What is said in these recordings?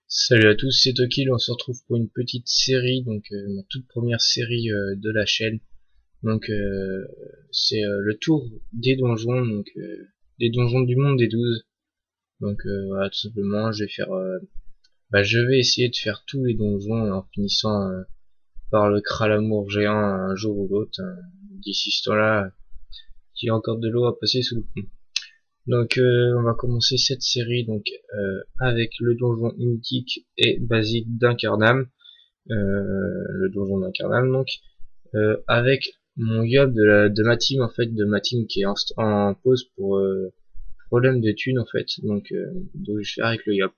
Salut à tous, c'est Tokil, on se retrouve pour une petite série, donc ma toute première série de la chaîne. Donc c'est le tour des donjons, donc des donjons du monde des 12. Donc voilà, tout simplement, je vais faire, je vais essayer de faire tous les donjons en finissant par le Kralamour géant un jour ou l'autre, hein. D'ici ce temps-là, il y a encore de l'eau à passer sous le pont. Donc on va commencer cette série donc avec le donjon mythique et basique d'Incarnam. Le donjon d'Incarnam donc avec mon yob de ma team en fait, de ma team qui est en pause pour problème de thunes en fait, donc je vais faire avec le yob.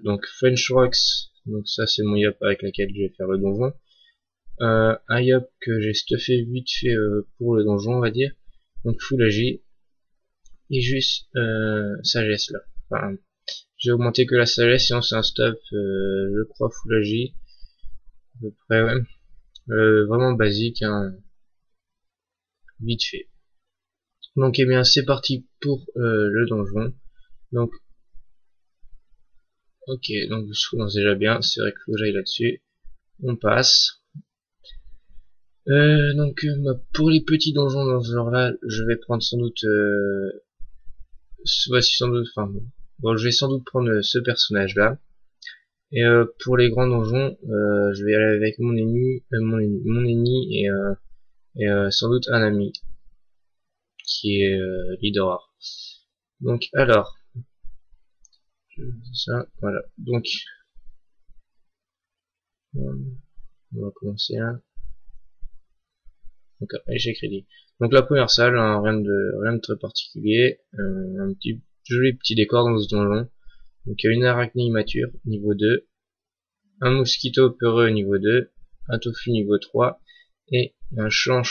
Donc French Rocks, donc ça c'est mon yob avec laquelle je vais faire le donjon. Un yob que j'ai stuffé vite fait pour le donjon on va dire, donc Full AG et juste sagesse là. Enfin, j'ai augmenté que la sagesse, sinon c'est un stuff je crois Full AG à peu près, ouais. Vraiment basique, hein, vite fait. Donc eh bien c'est parti pour le donjon. Donc ok, donc je commence déjà bien, c'est vrai qu'il faut que j'aille là-dessus. On passe. Pour les petits donjons dans ce genre là, je vais prendre sans doute voici sans doute, enfin bon, je vais sans doute prendre ce personnage là. Et pour les grands donjons, je vais aller avec mon ennemi et sans doute un ami qui est leader. Donc alors, ça, voilà. Donc, on va commencer là. Donc, échec crédit. Donc la première salle, hein, rien de très particulier. Un petit joli petit décor dans ce donjon. Donc il y a une arachnie immature, niveau 2. Un mosquito peureux, niveau 2. Un tofu, niveau 3. Et un champ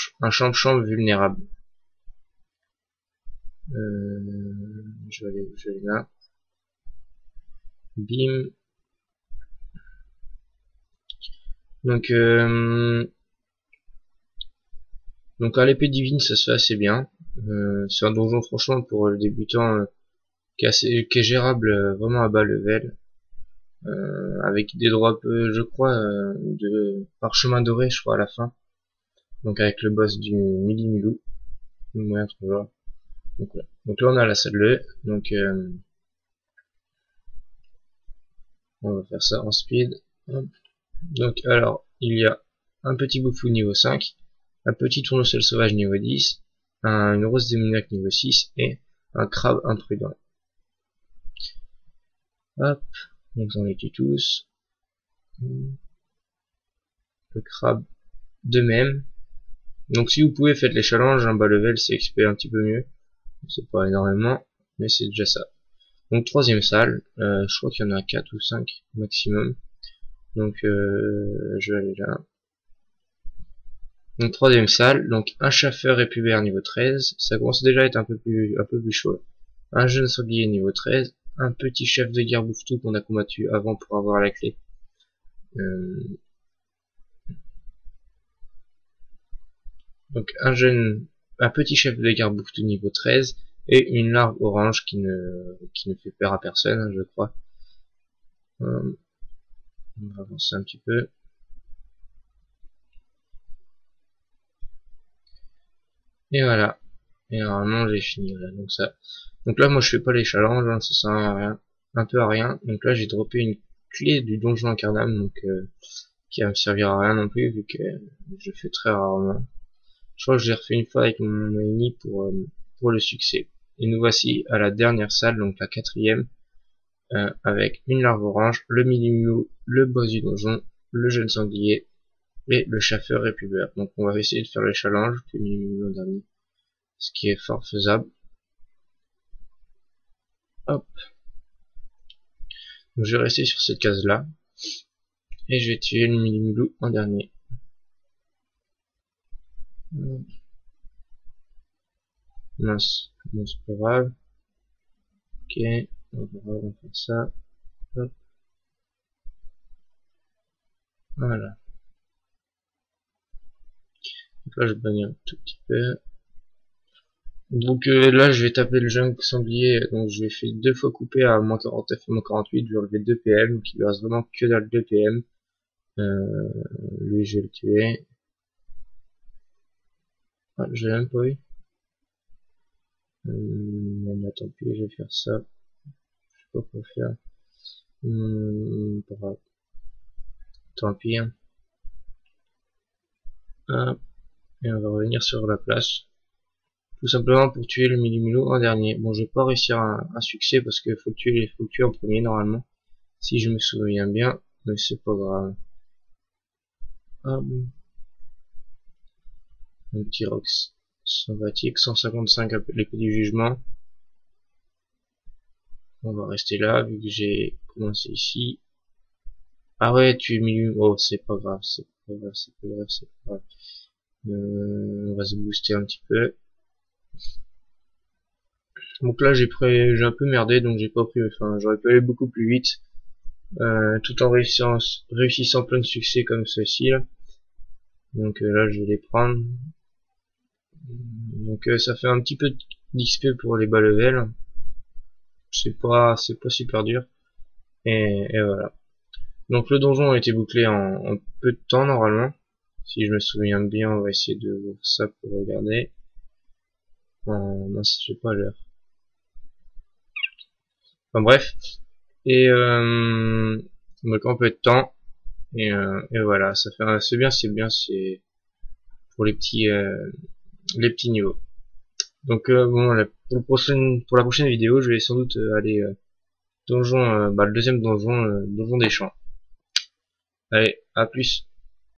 vulnérable. Je vais aller là. Bim. Donc, donc à l'épée divine, ça se fait assez bien. C'est un donjon franchement pour le débutant qui est gérable vraiment à bas level. Avec des drops, je crois, de parchemin doré, je crois, à la fin. Donc avec le boss du Milou. Ouais, donc là, on a la salle 2. Donc on va faire ça en speed. Hop. Donc alors, il y a un petit bouffou niveau 5, un petit tournesol sauvage niveau 10, une rose démoniaque niveau 6 et un crabe imprudent. Hop, donc on les tue tous. Le crabe de même. Donc si vous pouvez, faites les challenges, un bas level c'est XP un petit peu mieux. C'est pas énormément, mais c'est déjà ça. Donc troisième salle, je crois qu'il y en a 4 ou 5 maximum. Donc je vais aller là. Donc troisième salle, donc un chasseur répubère niveau 13, ça commence déjà à être un peu plus chaud. Un jeune sanglier niveau 13, un petit chef de guerre bouffe-tout qu'on a combattu avant pour avoir la clé. Donc un petit chef de guerre bouffe-tout niveau 13 et une larve orange qui ne fait peur à personne, hein, je crois. On va avancer un petit peu. Et voilà. Et normalement j'ai fini là. Donc ça. Donc là moi je fais pas les challenges, hein, ça sert à rien. Un peu à rien. Donc là j'ai droppé une clé du donjon incarnable, donc qui va me servir à rien non plus vu que je fais très rarement. Je crois que j'ai refait une fois avec mon ennemi pour le succès. Et nous voici à la dernière salle, donc la quatrième, avec une larve orange, le mini-mou, le boss du donjon, le jeune sanglier et le chasseur répubère. Donc on va essayer de faire les challenges que mini dernier, ce qui est fort faisable. Hop. Donc je vais rester sur cette case là et je vais tuer le mini-mou en dernier. Mince, bon c'est pas grave. Ok, on va faire ça. Hop. Voilà. Donc là je bannis un tout petit peu. Donc là je vais taper le jungle sanglier, donc je vais faire 2 fois couper à moins 40 F et moins 48, je vais enlever 2 PM, donc il lui reste vraiment que dalle 2 PM. Lui je vais le tuer. Ah, j'ai même pas eu. Bon bah tant pis, je vais faire ça. Je sais pas quoi faire. Pas grave. Tant pis. Hein. Hop. Et on va revenir sur la place. Tout simplement pour tuer le Milimilo en dernier. Bon, je vais pas réussir un succès parce qu'il faut le tuer en premier normalement. Si je me souviens bien, mais c'est pas grave. Hop. Un petit Rox sympathique, 155 l'épée du jugement. On va rester là vu que j'ai commencé ici. Ah ouais, tu es milieu. Oh, c'est pas grave, c'est pas grave, c'est pas grave, c'est pas grave. On va se booster un petit peu. Donc là, j'ai un peu merdé, donc j'ai pas pris. Enfin, j'aurais pu aller beaucoup plus vite, tout en réussissant plein de succès comme ceci là. Donc là, je vais les prendre. Donc ça fait un petit peu d'XP pour les bas level. C'est pas super dur. Et voilà. Donc le donjon a été bouclé en peu de temps normalement. Si je me souviens bien, on va essayer de voir ça pour regarder. Non, j'ai pas l'heure. Enfin bref. Et donc en peu de temps. Et voilà, ça fait c'est bien, c'est pour les petits niveaux. Donc bon, pour la prochaine vidéo, je vais sans doute aller donjon, le deuxième donjon, donjon des champs. Allez, à plus.